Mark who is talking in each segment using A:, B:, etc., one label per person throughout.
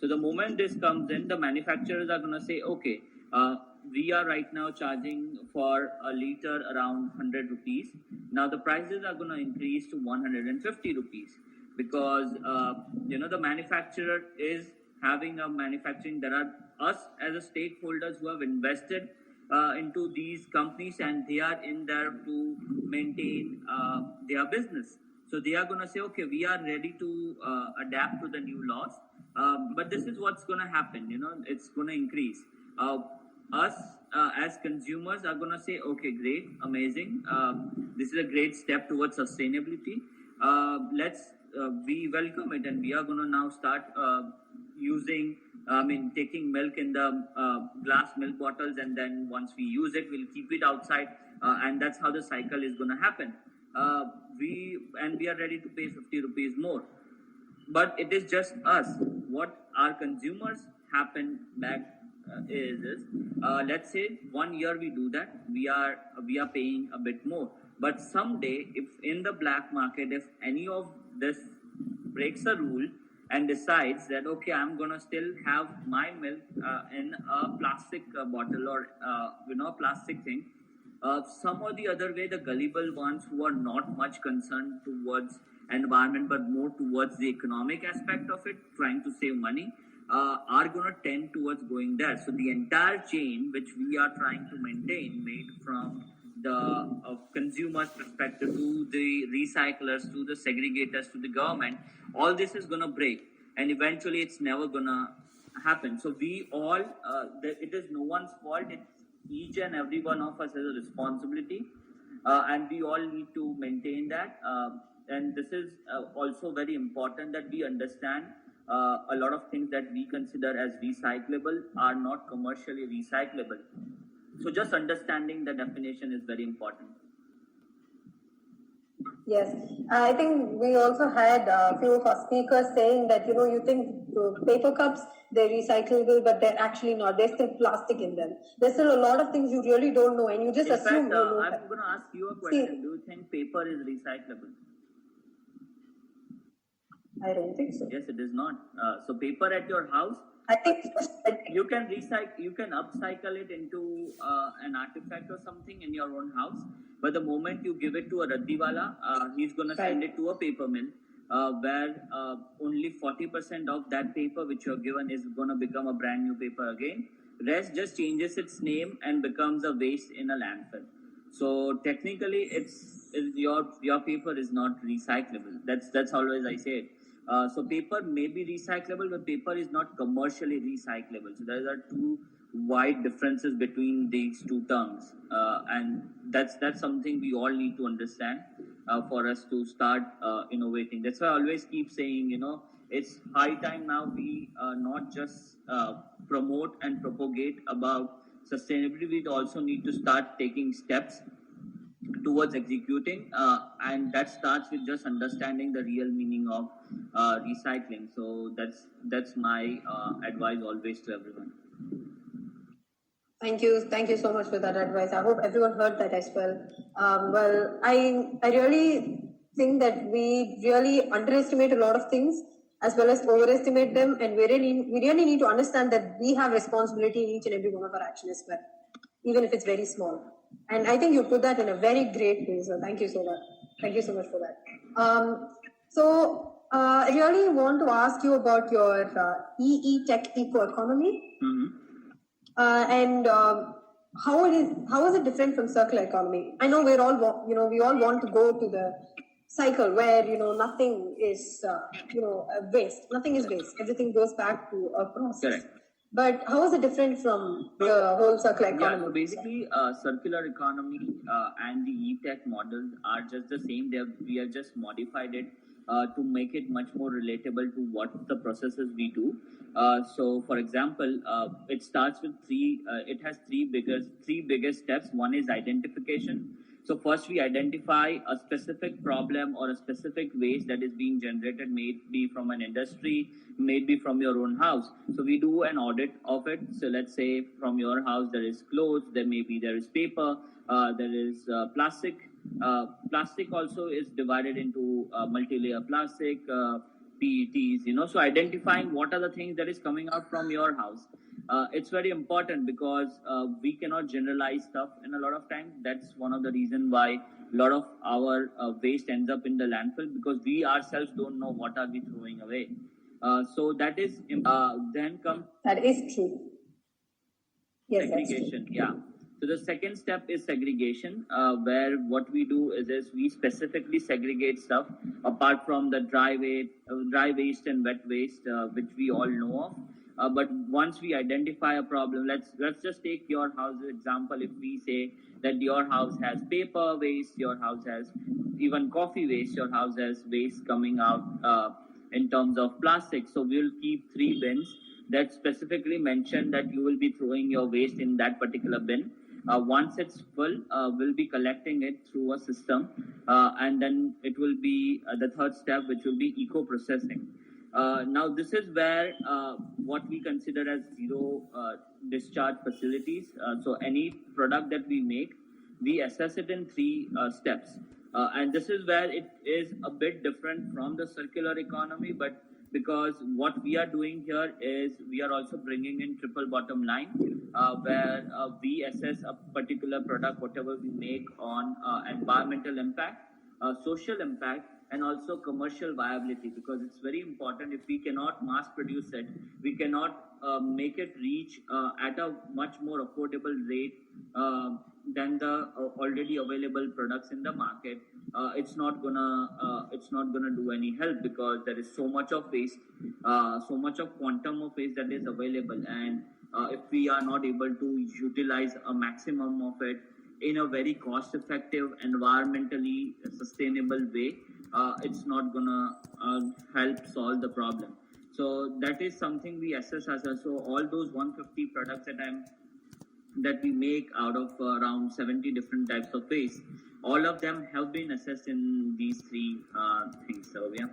A: So the moment this comes in, the manufacturers are going to say, okay, we are right now charging for a liter around 100 rupees. Now the prices are going to increase to 150 rupees because the manufacturer is having a manufacturing. There are us as a stakeholders who have invested into these companies, and they are in there to maintain their business. So they are going to say, okay, we are ready to adapt to the new laws, but this is what's going to happen. It's going to increase. Us as consumers are going to say, okay, great, amazing. This is a great step towards sustainability. We welcome it, and we are going to now start using. Taking milk in the glass milk bottles, and then once we use it, we'll keep it outside, and that's how the cycle is going to happen. We are ready to pay 50 rupees more, but it is just us. What our consumers happen back is let's say 1 year we do that, we are paying a bit more, but someday, if in the black market, if any of this breaks a rule and decides that, okay, I'm going to still have my milk in a plastic bottle or a plastic thing, some or the other way, the gullible ones who are not much concerned towards environment but more towards the economic aspect of it, trying to save money, are going to tend towards going there. So the entire chain which we are trying to maintain, made from the consumer's perspective to the recyclers to the segregators to the government, all this is going to break, and eventually it's never going to happen. So we all, it is no one's fault. It's each and every one of us has a responsibility, and we all need to maintain that. And this is also very important that we understand a lot of things that we consider as recyclable are not commercially recyclable. So just understanding the definition is very important.
B: Yes, I think we also had a few of our speakers saying that, you think paper cups, they're recyclable, but they're actually not. There's still plastic in them. There's still a lot of things you really don't know, and you just assume you know.
A: I'm going to ask you a question. Do you think paper is recyclable?
B: I don't think so.
A: Yes, it is not. So paper at your house,
B: I think
A: you can recycle, you can upcycle it into an artifact or something in your own house. But the moment you give it to a raddiwala, he's going to send it to a paper mill, where only 40% of that paper which you're given is going to become a brand new paper again. Rest just changes its name and becomes a waste in a landfill. So technically, it's your paper is not recyclable. That's always I say it. So paper may be recyclable, but paper is not commercially recyclable. So there are two wide differences between these two terms, and that's something we all need to understand for us to start innovating. That's why I always keep saying, it's high time now we not just promote and propagate about sustainability. We also need to start taking steps towards executing, and that starts with just understanding the real meaning of recycling. So that's my advice always to everyone.
B: Thank you so much for that advice. I hope everyone heard that as well. Well, I really think that we really underestimate a lot of things as well as overestimate them, and we really need to understand that we have responsibility in each and every one of our actions as well, even if it's very small. And I think you put that in a very great way. So thank you so much. Thank you so much for that. I really want to ask you about your EE Tech Eco Economy. And how is it different from circular economy? I know we all want to go to the cycle where nothing is waste. Nothing is waste. Everything goes back to a process.
A: Correct.
B: But how is it different from the whole circular economy?
A: Yeah, so basically, circular economy and the e-tech models are just the same. We have just modified it to make it much more relatable to what the processes we do. So, for example, it starts with it has three biggest steps. One is identification. So first we identify a specific problem or a specific waste that is being generated, maybe from an industry, maybe from your own house. So we do an audit of it. So let's say from your house there is clothes, there is paper, there is plastic. Plastic also is divided into multi-layer plastic, PETs, so identifying what are the things that is coming out from your house. It's very important because we cannot generalize stuff, and a lot of times that's one of the reasons why a lot of our waste ends up in the landfill, because we ourselves don't know what are we throwing away. So that is then comes
B: that is true. Yes,
A: segregation. Yeah. So the second step is segregation, where what we do is we specifically segregate stuff apart from the dry waste and wet waste, which we all know of. But once we identify a problem, let's just take your house example. If we say that your house has paper waste, your house has even coffee waste, your house has waste coming out in terms of plastic. So we'll keep 3 bins that specifically mention that you will be throwing your waste in that particular bin. Once it's full, we'll be collecting it through a system, and then it will be the third step, which will be eco-processing. Now, this is where what we consider as zero discharge facilities. So any product that we make, we assess it in 3 steps. And this is where it is a bit different from the circular economy, but because what we are doing here is we are also bringing in triple bottom line, where we assess a particular product, whatever we make, on environmental impact, social impact, and also commercial viability, because it's very important. If we cannot mass produce it, we cannot make it reach at a much more affordable rate than the already available products in the market. It's not gonna do any help, because there is so much of waste, so much of quantum of waste that is available, and if we are not able to utilize a maximum of it in a very cost effective, environmentally sustainable way, it's not gonna help solve the problem. So that is something we assess as so all those 150 products that we make out of around 70 different types of waste, all of them have been assessed in these 3 things. So yeah.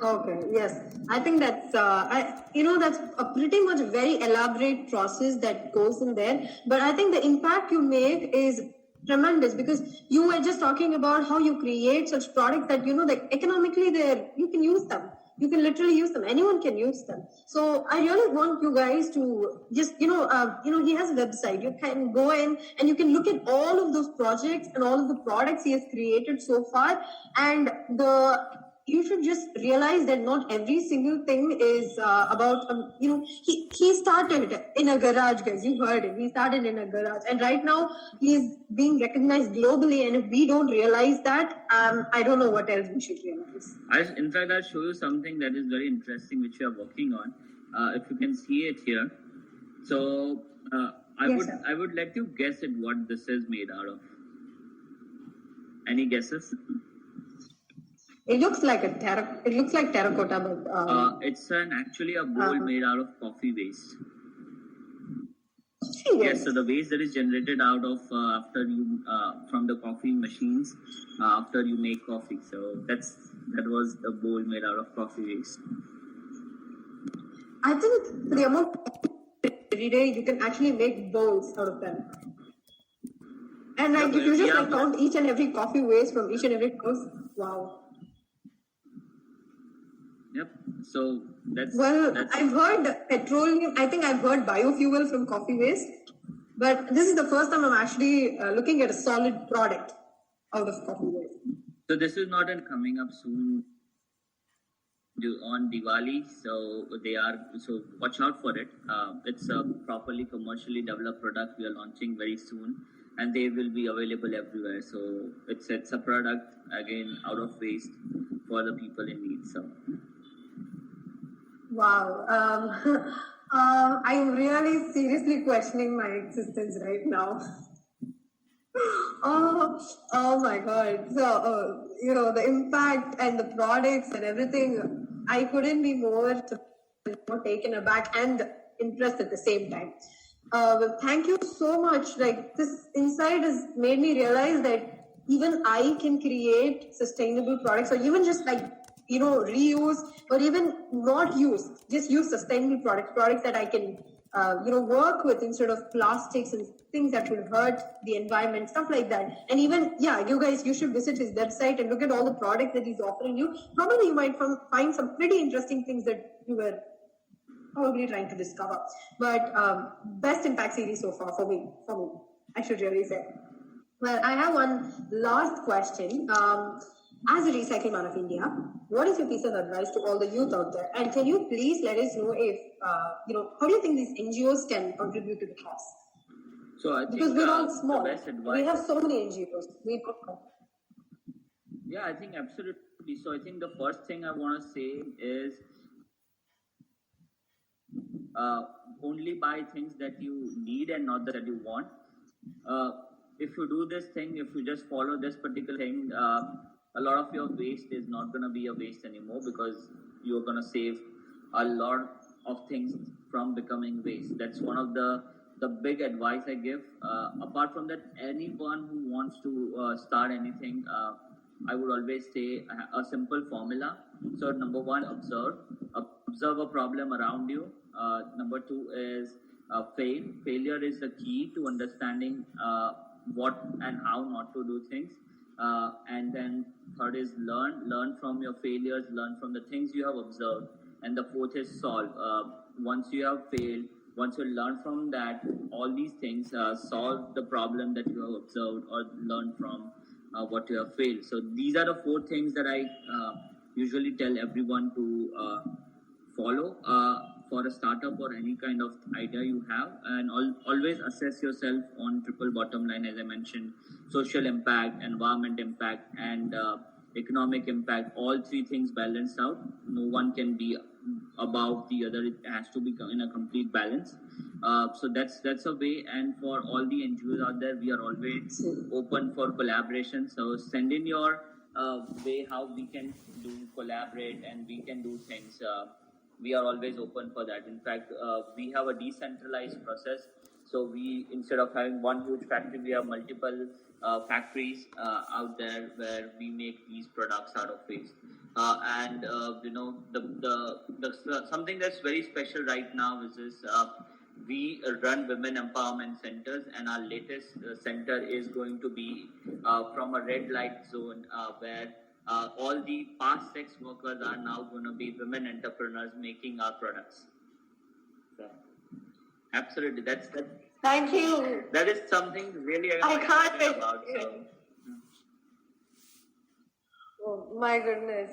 B: Okay, yes. I think that's, that's a pretty much very elaborate process that goes in there. But I think the impact you make is tremendous, because you were just talking about how you create such products that, that economically you can use them. You can literally use them. Anyone can use them. So I really want you guys to just, he has a website. You can go in and you can look at all of those projects and all of the products he has created so far. And you should just realize that not every single thing is about, he started in a garage, guys. You heard it. He started in a garage. And right now he is being recognized globally. And if we don't realize that, I don't know what else we should realize.
A: In fact, I'll show you something that is very interesting, which we are working on. If you can see it here. So I would let you guess at what this is made out of. Any guesses?
B: It looks like terracotta, but
A: it's actually a bowl made out of coffee waste. Yes, so the waste that is generated out of after you from the coffee machines after you make coffee. So that was a bowl made out of coffee waste.
B: I think the amount every day you can actually make bowls out of them. And if you just count each and every coffee waste from each and every house, wow.
A: Yep. So that's
B: I've heard petroleum. I think I've heard biofuel from coffee waste, but this is the first time I'm actually looking at a solid product out of coffee waste.
A: So this is not coming up soon on Diwali. So watch out for it. It's a properly commercially developed product we are launching very soon, and they will be available everywhere. So it's a product again out of waste for the people in need. So.
B: Wow. I'm really seriously questioning my existence right now. Oh my God. So, the impact and the products and everything, I couldn't be more taken aback and impressed at the same time. Thank you so much. Like, this insight has made me realize that even I can create sustainable products, or even just reuse, or even not use, just use sustainable products that I can work with instead of plastics and things that will hurt the environment, stuff like that. And even, you should visit his website and look at all the products that he's offering you. Probably you might find some pretty interesting things that you were probably trying to discover. But best impact series so far for me, I should really say. Well, I have one last question. As a Recycle Man of India, what is your piece of advice to all the youth out there? And can you please let us know if, how do you think these NGOs can contribute to the cause?
A: So I think
B: because we're all small.
A: The best advice,
B: we have so many NGOs.
A: Yeah, I think absolutely. So I think the first thing I want to say is only buy things that you need and not that you want. If you do this thing, if you just follow this particular thing, a lot of your waste is not going to be a waste anymore, because you're going to save a lot of things from becoming waste. That's one of the big advice I give. Apart from that, anyone who wants to start anything, I would always say a simple formula. So number one, observe a problem around you. Number two is failure is the key to understanding what and how not to do things. And then third is learn from your failures, learn from the things you have observed. And the fourth is solve. Once you have failed, once you learn from that, all these things, solve the problem that you have observed or learn from what you have failed. So these are the four things that I usually tell everyone to follow for a startup or any kind of idea you have. And always assess yourself on triple bottom line, as I mentioned: social impact, environment impact, and economic impact. All three things balanced out. No one can be above the other. It has to be in a complete balance. So that's a way. And for all the NGOs out there, we are always open for collaboration. So send in your way how we can collaborate and we can do things. We are always open for that. In fact, we have a decentralized process. So we, instead of having one huge factory, we have multiple factories out there where we make these products out of waste. And the something that's very special right now is this. We run women empowerment centers, and our latest center is going to be from a red light zone where all the past sex workers are now going to be women entrepreneurs making our products. So, absolutely, that's
B: Thank you.
A: That is something really
B: I can't wait
A: about. So.
B: Oh my goodness.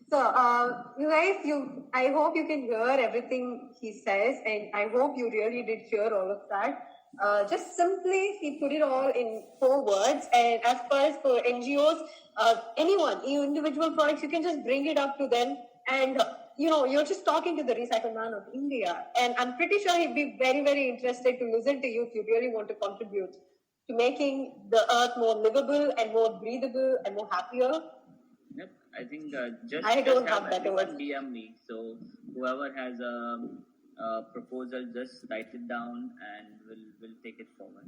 B: So, you guys, I hope you can hear everything he says, and I hope you really did hear all of that. Just simply, he put it all in 4 words. And as far as for NGOs, anyone, individual products, you can just bring it up to them. And, you're just talking to the Recycle Man of India. And I'm pretty sure he'd be very, very interested to listen to you if you really want to contribute to making the earth more livable and more breathable and more happier.
A: Yep, I think
B: I don't have that word.
A: DM me. So whoever has a proposal, just write it down and we'll take it forward.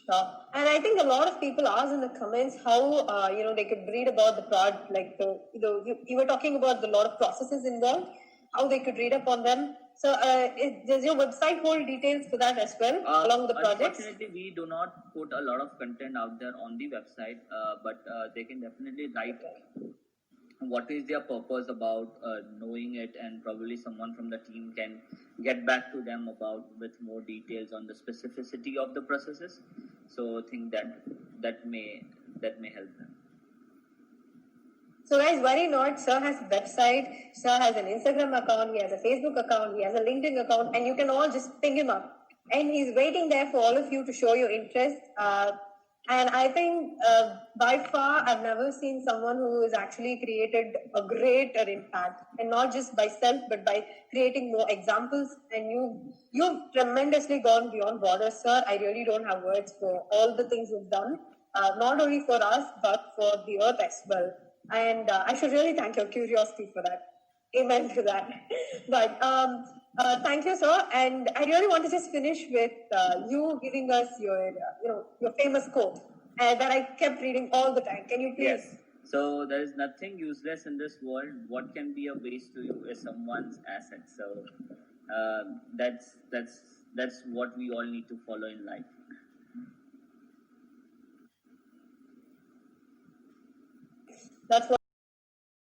B: Sure. And I think a lot of people ask in the comments how they could read about the product, like you were talking about the lot of processes involved, how they could read up on them. So does your website hold details for that as well, along with the projects?
A: Unfortunately, we do not put a lot of content out there on the website, but they can definitely write what is their purpose about knowing it, and probably someone from the team can get back to them with more details on the specificity of the processes. So I think that may help them.
B: So guys, worry not. Sir has a website. Sir has an Instagram account. He has a Facebook account. He has a LinkedIn account, and you can all just ping him up. And he's waiting there for all of you to show your interest. And I think by far, I've never seen someone who has actually created a greater impact, and not just by self, but by creating more examples. And you've tremendously gone beyond borders, sir. I really don't have words for all the things you've done, not only for us, but for the earth as well. And I should really thank your curiosity for that. Amen to that. But thank you, sir. And I really want to just finish with you giving us your famous quote that I kept reading all the time. Can you please
A: So there is nothing useless in this world. What can be a waste to you is someone's asset. So that's what we all need to follow in life.
B: That's what